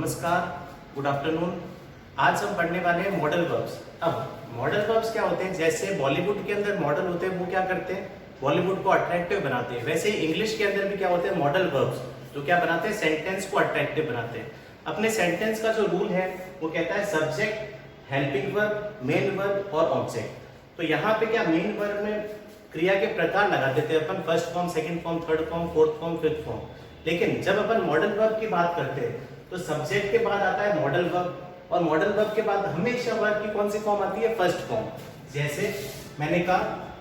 नमस्कार, good afternoon. आज हम पढ़ने वाले हैं मॉडल वर्ब्स। अब मॉडल वर्ब्स क्या होते हैं? जैसे बॉलीवुड के अंदर मॉडल होते हैं, वो क्या करते हैं? बॉलीवुड को अट्रैक्टिव बनाते हैं। वैसे ही इंग्लिश के अंदर भी क्या होते हैं? मॉडल वर्ब्स, जो क्या बनाते हैं? सेंटेंस को अट्रैक्टिव बनाते हैं। अपने सेंटेंस का जो रूल है वो कहता है subject, helping verb, main verb और ऑब्जेक्ट। तो यहाँ पे क्या मेन वर्ब में क्रिया के प्रकार लगा देते हैं अपन, first form, second form, third form, fourth form, fifth form. लेकिन जब अपन मॉडल वर्ब की बात करते हैं तो सब्जेक्ट के बाद आता है मॉडल वर्ब, और मॉडल वर्ब के बाद हमेशा वर्ब की कौन सी फॉर्म आती है? First form. जैसे मैंने कहा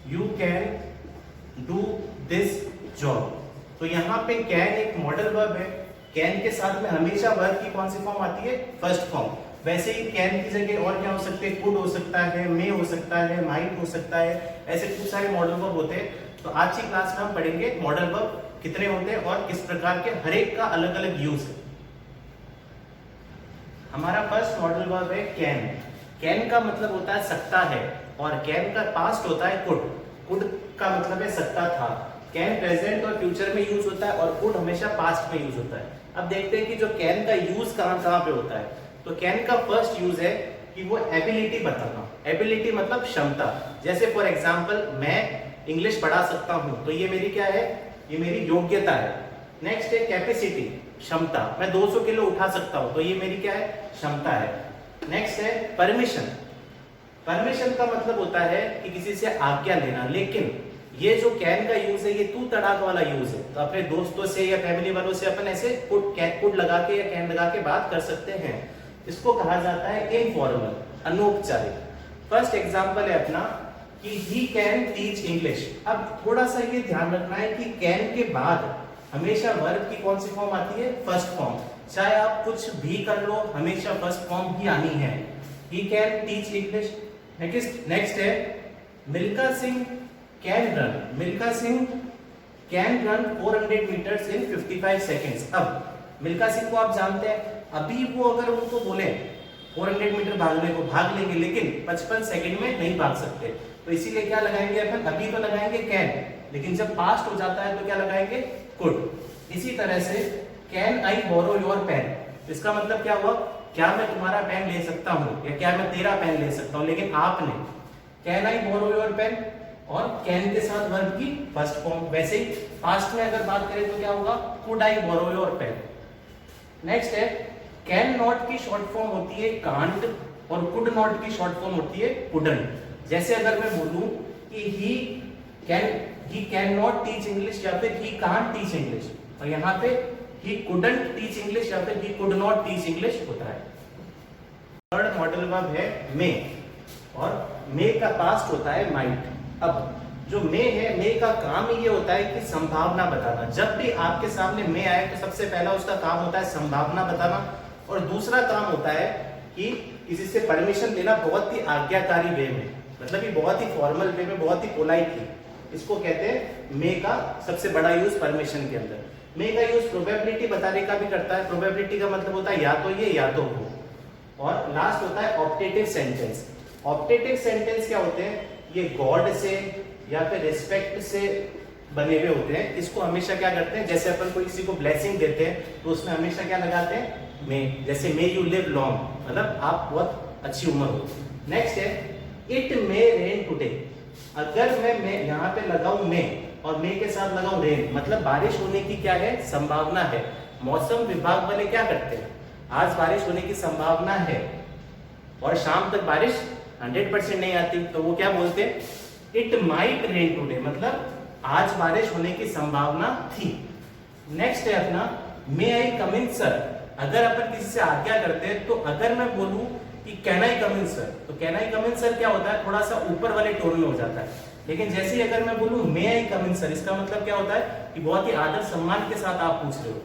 you can do this job, तो यहाँ पे कैन एक मॉडल वर्ब है। कैन के साथ में हमेशा वर्ब की कौन सी फॉर्म आती है? First form. वैसे ही कैन की जगह और क्या हो सकते हैं? कुड हो सकता है, मे हो सकता है, माइट हो सकता है, ऐसे खूब सारे मॉडल वर्ब होते हैं। तो आज की क्लास में हम पढ़ेंगे मॉडल वर्ब कितने होते हैं और किस प्रकार के, हर एक का अलग अलग यूज है। हमारा फर्स्ट मॉडल वर्ब है कैन। कैन का मतलब होता है सकता है, और कैन का पास्ट होता है कुड। कुड का मतलब है सकता था। कैन प्रेजेंट और फ्यूचर में यूज होता है, और कुड हमेशा पास्ट में यूज होता है। अब देखते हैं कि जो कैन का यूज कहां कहां पे होता है। तो कैन का फर्स्ट यूज है कि वो एबिलिटी बताना। एबिलिटी मतलब क्षमता। जैसे फॉर एग्जाम्पल मैं इंग्लिश पढ़ा सकता हूं, तो ये मेरी क्या है? ये मेरी योग्यता है। नेक्स्ट है कैपेसिटी, क्षमता। मैं 200 किलो उठा सकता हूं, तो ये मेरी क्या है? क्षमता है। नेक्स्ट है परमिशन। परमिशन का मतलब होता है कि किसी से आज्ञा लेना। लेकिन ये जो कैन का यूज है, ये तू तड़ाक वाला यूज है। तो अपने दोस्तों से या फैमिली वालों से अपन ऐसे कुड लगा के या कैन लगा के बात कर सकते हैं। इसको कहा जाता है इनफॉर्मल, अनौपचारिक। फर्स्ट एग्जांपल है अपना कि ही कैन टीच इंग्लिश। अब थोड़ा सा ये ध्यान रखना है कि कैन के बाद हमेशा वर्ब की कौन सी फॉर्म आती है? First form. चाहे आप कुछ भी कर लो, हमेशा फर्स्ट फॉर्म ही आनी है। He can teach English. Next है Milkha Singh can run. Milkha Singh can run 400 metres in 55 seconds. अब मिल्खा सिंह को आप जानते हैं, अभी वो अगर उनको बोले 400 मीटर भागने को, भाग लेंगे, लेकिन 55 सेकंड में नहीं भाग सकते। तो इसीलिए क्या लगाएंगे अपन? अभी तो लगाएंगे कैन, लेकिन जब पास्ट हो जाता है तो क्या लगाएंगे? कुड। इसी तरह से can I borrow your pen. इसका मतलब क्या हुआ? क्या मैं तुम्हारा पेन ले सकता हूं, या क्या मैं तेरा पेन ले सकता हूं? लेकिन आपने can I borrow your pen, और कैन के साथ वर्ब की फर्स्ट फॉर्म। वैसे ही पास्ट में अगर बात करें तो क्या होगा? Could I borrow your pen. Next है कैन नॉट की शॉर्ट फॉर्म होती है कांट, और कुड नॉट की शॉर्ट फॉर्म होती है कुडंट। जैसे अगर मैं बोलूं कि he can not teach English, या फिर ही कांट टीच इंग्लिश, और यहाँ पे ही कुडंट टीच इंग्लिश या फिर he could not teach English होता है। थर्ड मॉडल वर्ब है मे, और मे का पास्ट होता है माइट। अब जो मे है, मे का काम ही ये होता है कि संभावना बताना। जब भी आपके सामने मे आए तो सबसे पहला उसका काम होता है संभावना बताना, और दूसरा काम होता है कि किसी से परमिशन लेना बहुत ही आज्ञाकारी वे में, मतलब ये बहुत ही फॉर्मल वे में, बहुत ही पोलाइटली। इसको कहते हैं मे का सबसे बड़ा यूज परमिशन के अंदर। मे का यूज प्रोबेबिलिटी बताने का भी करता है। प्रोबेबिलिटी का मतलब होता है या तो ये या तो वो। और लास्ट होता है ऑप्टेटिव सेंटेंस। ऑप्टेटिव सेंटेंस क्या होते हैं? ये गॉड से या फिर रिस्पेक्ट से बने हुए होते हैं। इसको हमेशा क्या करते हैं? जैसे अपन कोई किसी को ब्लेसिंग देते हैं तो उसमें हमेशा क्या लगाते हैं? मे। जैसे मे यू लिव लॉन्ग, मतलब आप बहुत अच्छी उम्र हो। नेक्स्ट है इट मे रेन टुडे। अगर मैं यहाँ पे लगाऊं मे, और मे के साथ लगाऊं रेन, मतलब बारिश होने की क्या है? संभावना है। मौसम विभाग वाले क्या करते हैं? आज बारिश होने की संभावना है, और शाम तक बारिश 100% नहीं आती, तो वो क्या बोलते हैं? इट माइट रेन टुडे, मतलब आज बारिश होने की संभावना थी। नेक्स्ट है अपना मे आई कम इन सर। अगर अपन किसी से आज्ञा करते हैं, तो अगर मैं बोलूं कि can I come in sir, तो can I come in sir क्या होता है? थोड़ा सा ऊपर वाले टोन में हो जाता है। लेकिन जैसे ही अगर मैं बोलूं मे आई कम इन सर, इसका मतलब क्या होता है? कि बहुत ही आदर सम्मान के साथ आप पूछ रहे हो।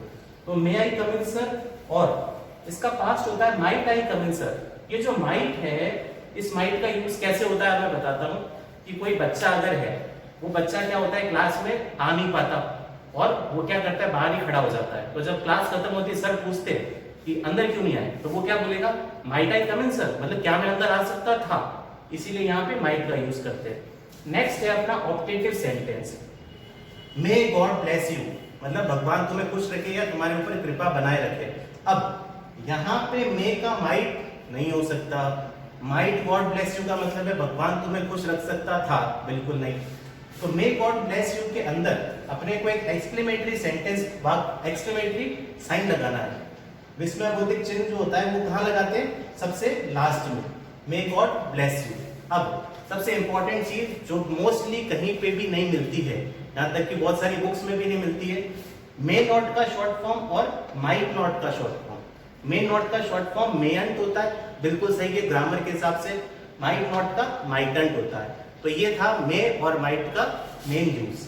तो मे आई कम इन सर, और इसका पास्ट होता है might I come in sir. ये जो माइट है, इस माइट का यूज कैसे होता है मैं बताता हूं। कि कोई बच्चा अगर है, वो बच्चा क्या होता है? क्लास में आ नहीं पाता, और वो क्या करता है? बाहर ही खड़ा हो जाता है। तो जब क्लास खत्म होती है, सर पूछते हैं कि अंदर क्यों नहीं आए, तो वो क्या बोलेगा? Might I come in sir, मतलब क्या मैं अंदर आ सकता था? इसीलिए यहाँ पे माइट का यूज करते हैं। नेक्स्ट है अपना optative sentence. May God bless you, मतलब भगवान तुम्हें खुश रखे या तुम्हारे ऊपर कृपा बनाए रखे। अब यहाँ पे मे का माइट नहीं हो सकता। माइट गॉड ब्लेस यू का मतलब है भगवान तुम्हें खुश रख सकता था, बिल्कुल नहीं। तो मे गॉड ब्लेस यू के अंदर अपने को एक एक्सक्लेमेटरी सेंटेंस, एक्सक्लेमेटरी साइन लगाना है। विस्मयबोधिक चिन्ह जो होता है वो कहाँ लगाते हैं? सबसे लास्ट में, मे गॉड ब्लेस यू। अब सबसे इंपॉर्टेंट चीज जो मोस्टली कहीं पे भी नहीं मिलती है, यहाँ तक कि बहुत सारी बुक्स में भी नहीं मिलती है, मे नॉट का शॉर्ट फॉर्म और माइट नॉट का शॉर्ट फॉर्म। मे नॉट का शॉर्ट फॉर्म मेयंट होता है, बिल्कुल सही है ग्रामर के हिसाब से। माइट नॉट का माइटेंट होता है। तो ये था मे और माइट का main use.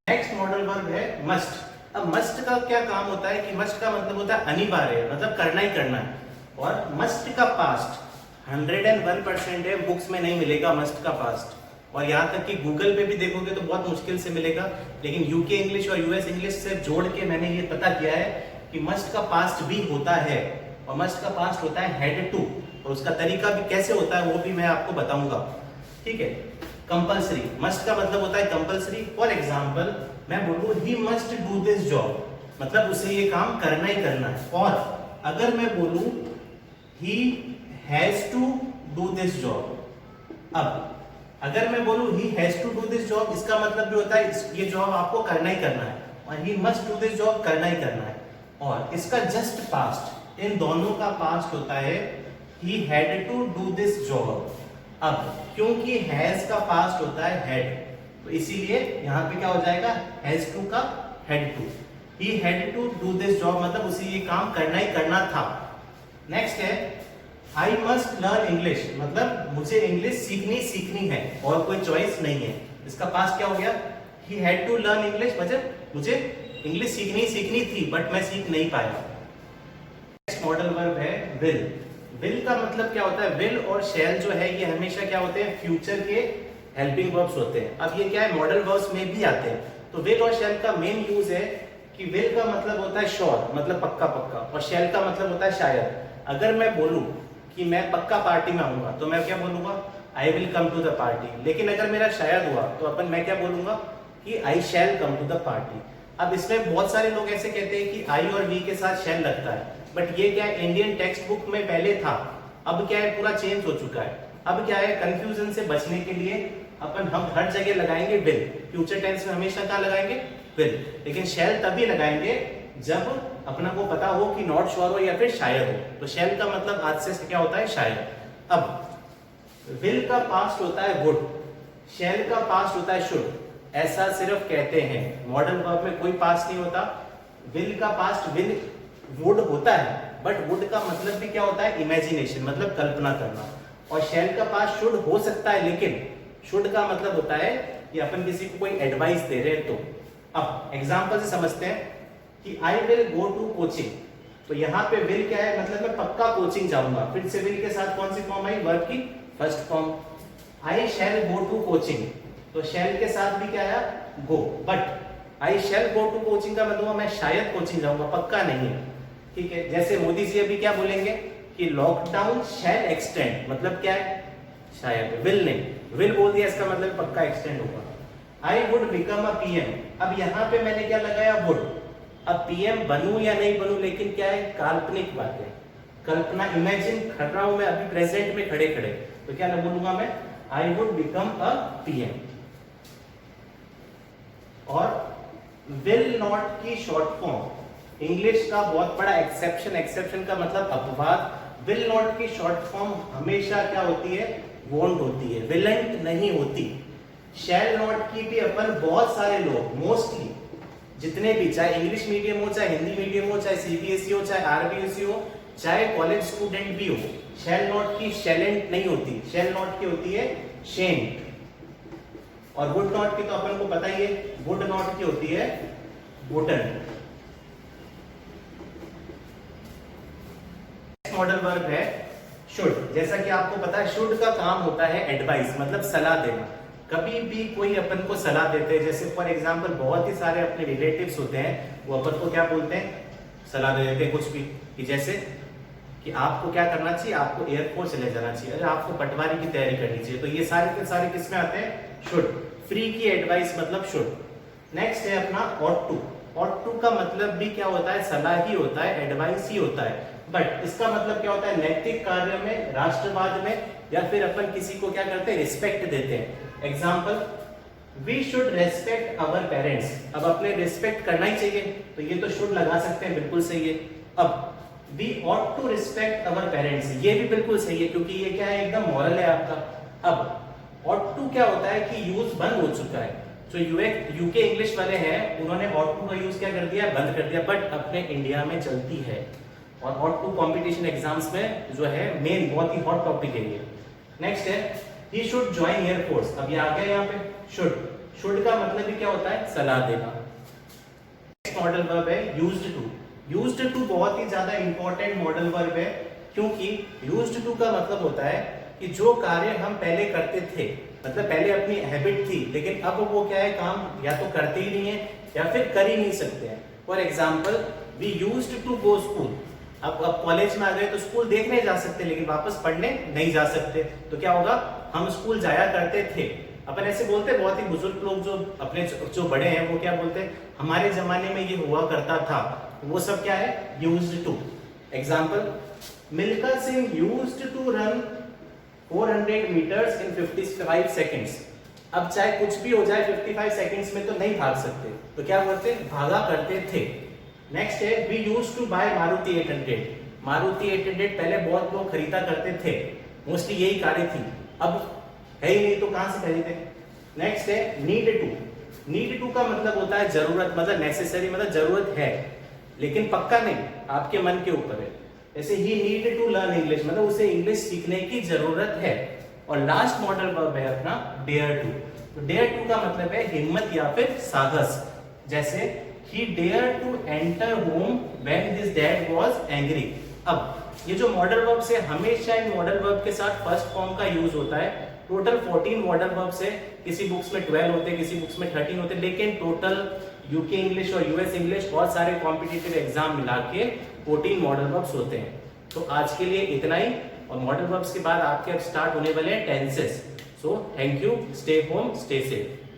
Next modal verb है मस्ट। अब मस्ट का क्या काम होता है कि मस्ट का मतलब होता है अनिवार्य, मतलब करना ही करना है। और मस्ट का पास्ट 101% है, बुक्स में नहीं मिलेगा मस्ट का पास्ट। और यहाँ तक कि गूगल पे भी देखोगे तो बहुत मुश्किल से मिलेगा। लेकिन यूके इंग्लिश और यूएस इंग्लिश से जोड़ के मैंने ये पता किया है कि मस्ट का पास्ट भी होता है, और मस्ट का पास्ट होता है हेड टू। और उसका तरीका भी कैसे होता है वो भी मैं आपको बताऊंगा, ठीक है। कंपल्सरी, मस्ट का मतलब होता है कंपल्सरी। फॉर एग्जाम्पल मैं बोलूँ he must do this job, मतलब उसे ये काम करना ही करना है। और अगर मैं बोलूँ he has to do this job, अब अगर मैं बोलूँ he has to do this job, इसका मतलब भी होता है ये जॉब आपको करना ही करना है, और he must do this job करना ही करना है। और इसका जस्ट पास्ट, इन दोनों का पास्ट होता है he had to do this job. अब क्योंकि हैज का पास्ट होता है हैड, तो इसीलिए यहाँ पे क्या हो जाएगा, हैज टू का had to. He had to do this job मतलब उसे ये काम करना ही करना था। नेक्स्ट है आई मस्ट लर्न इंग्लिश, मतलब मुझे इंग्लिश सीखनी है और कोई चॉइस नहीं है। इसका पास्ट क्या हो गया, he had to learn English, मतलब मुझे इंग्लिश सीखनी थी बट मैं सीख नहीं पाया। नेक्स्ट मॉडल वर्ब है विल। विल का मतलब क्या होता है, विल और शैल जो है ये हमेशा क्या होते हैं, फ्यूचर के हेल्पिंग वर्ब्स होते हैं। अब ये क्या है, मॉडल वर्ब्स में भी आते हैं। तो विल और शैल का मेन यूज है कि विल का मतलब होता है श्योर, मतलब पक्का पक्का, और शैल का मतलब होता है शायद। अगर मैं बोलूं कि मैं पक्का पार्टी में आऊंगा तो मैं क्या बोलूंगा, I will come to the party. लेकिन अगर मेरा शायद हुआ तो मैं क्या बोलूंगा कि आई शैल कम टू द पार्टी। अब इसमें बहुत सारे लोग ऐसे कहते हैं कि आई और वी के साथ शैल लगता है, बट ये क्या है, इंडियन टेक्स्ट बुक में पहले था, अब क्या है पूरा चेंज हो चुका है। अब क्या है, कंफ्यूजन से बचने के लिए हम हर जगह लगाएंगे विल। फ्यूचर टेंस में हमेशा क्या लगाएंगे, विल। लेकिन शैल तभी लगाएंगे जब अपना को पता हो कि नॉट श्योर हो या फिर शायद हो। तो शैल का मतलब आज से क्या होता है, शायद। अब विल का पास्ट होता है वुड, शैल का पास्ट होता है शुड। ऐसा सिर्फ कहते हैं, मॉडल वर्ब में कोई पास्ट नहीं होता। विल का पास्ट विल वुड होता है, बट वुड का मतलब भी क्या होता है, इमेजिनेशन, मतलब कल्पना करना। और शैल का पास्ट शुड हो सकता है, लेकिन शुड का मतलब होता है कि अपन किसी को कोई एडवाइस दे रहे हैं। तो अब एग्जांपल से समझते हैं कि I will go to coaching. तो यहाँ पे विल क्या है, मतलब मैं पक्का कोचिंग जाऊंगा। फिर से विल के साथ कौन सी फॉर्म आई, वर्ब की first form. I shall go to coaching, तो शैल के साथ भी क्या आया, go. But I shall go to coaching का मतलब मैं शायद कोचिंग जाऊंगा, पक्का नहीं है, ठीक है। जैसे मोदी जी अभी क्या बोलेंगे कि लॉकडाउन शैल एक्सटेंड, मतलब क्या है, शायद। विल नहीं, विल बोल दिया इसका मतलब पक्का एक्सटेंड होगा। I would become a PM, अब यहाँ पे मैंने क्या लगाया, वुड। अब पीएम बनूं या नहीं बनूं, लेकिन क्या है, काल्पनिक बात है, कल्पना, इमेजिन कर रहा हूं मैं अभी प्रेजेंट में खड़े खड़े, तो क्या ना बोलूंगा मैं, I would become a PM. और विल नॉट की शॉर्ट फॉर्म, इंग्लिश का बहुत बड़ा एक्सेप्शन, एक्सेप्शन का मतलब अपवाद। विल नॉट की शॉर्ट फॉर्म हमेशा क्या होती है, वोंट होती है, विलेंट नहीं होती। शैल नॉट की भी अपन बहुत सारे लोग, मोस्टली जितने भी, चाहे इंग्लिश मीडियम हो, चाहे हिंदी मीडियम हो, चाहे सीबीएसई हो, चाहे आरबीएसई हो, चाहे कॉलेज स्टूडेंट भी हो, शैल नॉट की शैलेंट नहीं होती, शैल नॉट की होती है शेंट। और वुड नॉट की तो अपन को पता ही है, वुड नॉट की होती है वुडन। मॉडल वर्ब है शुड। जैसा कि आपको पता है, शुड का काम होता है एडवाइस, मतलब सलाह देना। कभी भी कोई अपन को सलाह देते हैं, जैसे फॉर एग्जांपल बहुत ही सारे अपने रिलेटिव्स होते हैं, वो अपन को क्या बोलते हैं, सलाह दे देते हैं कुछ भी, कि जैसे कि आपको क्या करना चाहिए, आपको एयरफोर्स चले जाना चाहिए, अरे आपको पटवारी की तैयारी करनी चाहिए। तो ये सारे के सारे किसमें आते हैं, शुड। फ्री की एडवाइस मतलब शुड। नेक्स्ट है अपना ought to। ought to का मतलब भी क्या होता है, सलाह ही होता है, एडवाइस ही होता है, बट इसका मतलब क्या होता है, नैतिक कार्य में, राष्ट्रवाद में, या फिर अपन किसी को क्या करते हैं, रिस्पेक्ट देते हैं। Example, we should respect our parents. अब अपने रिस्पेक्ट करना ही चाहिए, तो ये तो शुड लगा सकते हैं, बिल्कुल सही है। अब we ought to respect our parents, ये भी बिल्कुल सही है, क्योंकि ये क्या है, एकदम मॉरल है आपका। अब ought to क्या होता है कि यूज बंद हो चुका है, जो यूके इंग्लिश वाले हैं उन्होंने ought to का यूज क्या कर दिया, बंद कर दिया, बट अपने इंडिया में चलती है, और ought to कंपटीशन एग्जाम्स में जो है मेन बहुत ही हॉट टॉपिक है ये। नेक्स्ट है he should join air force. अब ये आ गया यहाँ पे should का मतलब भी क्या होता है, सलाह देना। नेक्स्ट मॉडल वर्ब है used to। used to बहुत ही ज्यादा इंपॉर्टेंट मॉडल वर्ब है, क्योंकि used to का मतलब होता है कि जो कार्य हम पहले करते थे, मतलब पहले अपनी हैबिट थी, लेकिन अब वो क्या है, काम या तो करते ही नहीं है या फिर कर ही नहीं सकते हैं। For example, we used to go school. अब कॉलेज में आ गए तो स्कूल देखने जा सकते, लेकिन वापस पढ़ने नहीं जा सकते, तो क्या होगा, हम स्कूल जाया करते थे। अपन ऐसे बोलते हैं, बहुत ही बुजुर्ग लोग जो अपने जो बड़े हैं वो क्या बोलते हैं, हमारे जमाने में ये हुआ करता था, वो सब क्या है, used to. Example, Milkha Singh used to run 400 metres in 55 seconds. अब चाहे कुछ भी हो जाए 55 सेकेंड्स में तो नहीं भाग सकते, तो क्या बोलते, भागा करते थे। नेक्स्ट है we used to buy Maruti 800। Maruti 800 पहले बहुत लोग खरीदा करते थे, मोस्टली यही कारें थी, अब है ही नहीं तो कहां से खरीदे। नेक्स्ट है नीड टू। नीड टू का मतलब होता है जरूरत, मतलब नेसेसरी, मतलब जरूरत है, लेकिन पक्का नहीं, आपके मन के ऊपर है। जैसे ही नीड टू लर्न इंग्लिश, मतलब उसे इंग्लिश सीखने की जरूरत है। और लास्ट मॉडल वर्ब है अपना डेयर टू। तो डेयर टू का मतलब है हिम्मत या फिर साहस। जैसे he dared to enter home when his dad was angry। अब ये जो मॉडल वर्ब से, हमेशा इन मॉडल वर्ब के साथ फर्स्ट फॉर्म का यूज होता है। टोटल 14 मॉडल वर्ब से, किसी बुक्स में 12 होते, किसी बुक्स में 13 होते, लेकिन टोटल यूके इंग्लिश और यूएस इंग्लिश और सारे कॉम्पिटिटिव एग्जाम मिला के 14 मॉडल वर्ब्स होते हैं। तो आज के लिए इतना ही, और मॉडल वर्ब्स के बाद आपके अब स्टार्ट होने वाले हैं tenses. So thank you, stay home, stay safe.